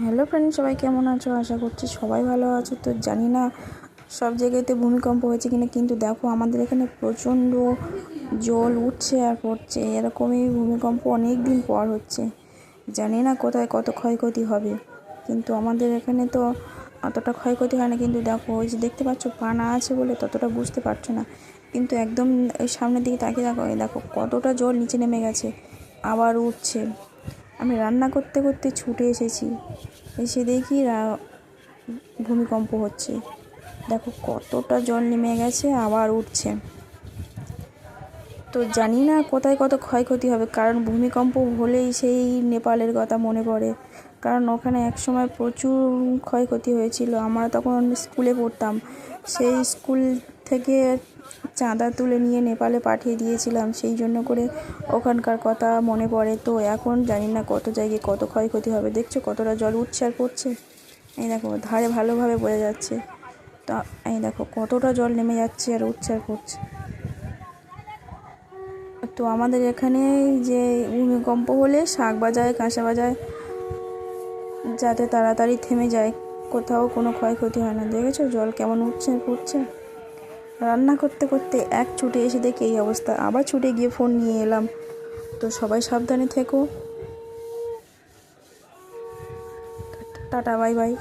Hello friend, সবাই কেমন আছো? আশা করছি সবাই ভালো আছো। তো জানি না সব জায়গাতে ভূমিকম্প হয়েছে কিনা, কিন্তু দেখো আমাদের এখানে প্রচণ্ড জল উঠছে আর পড়ছে। এরকমই ভূমিকম্প অনেক দিন পর হচ্ছে। জানি না কোথায় কত ক্ষয়ক্ষতি হবে, কিন্তু আমাদের এখানে তো অতটা ক্ষয়ক্ষতি হয় না। কিন্তু দেখো, ওই যে দেখতে পাচ্ছ পানা আছে বলে ততটা বুঝতে পারছো না, কিন্তু একদম ওই সামনের দিকে তাকিয়ে দেখো, এই দেখো কতটা জল নিচে নেমে গেছে, আবার উঠছে। আমি রান্না করতে করতে ছুটে এসেছি, এসে দেখি ভূমিকম্প হচ্ছে। দেখো কতটা জল নেমে গেছে, আবার উঠছে। তো জানি না কোথায় কত ক্ষয়ক্ষতি হবে, কারণ ভূমিকম্প হলেই সেই নেপালের কথা মনে পড়ে। কারণ ওখানে একসময় প্রচুর ক্ষয়ক্ষতি হয়েছিল। আমরা তখন স্কুলে পড়তাম, সেই স্কুল থেকে চাঁদা তুলে নিয়ে নেপালে পাঠিয়ে দিয়েছিলাম, সেই জন্য করে ওখানকার কথা মনে পড়ে। তো এখন জানি না কত জায়গায় কত ক্ষয়ক্ষতি হবে। দেখছো কতটা জল উঠছে আর পড়ছে, এই দেখো ধারে ভালোভাবে বোঝা যাচ্ছে। তো এই দেখো কতটা জল নেমে যাচ্ছে আর উঠছে আর পড়ছে। তো আমাদের এখানে যে ভূমিকম্প হলে শাক বাজায়, কাঁসা বাজায়, যাতে তাড়াতাড়ি থেমে যায়, কোথাও কোনো ক্ষয়ক্ষতি হয় না। দেখেছো জল কেমন উঠছে পড়ছে। রান্না করতে করতে এক ছুটে এসে দেখে এই অবস্থা, আবার ছুটে গিয়ে ফোন নিয়ে এলাম। তো সবাই সাবধানে থেকো। Tata, bye bye.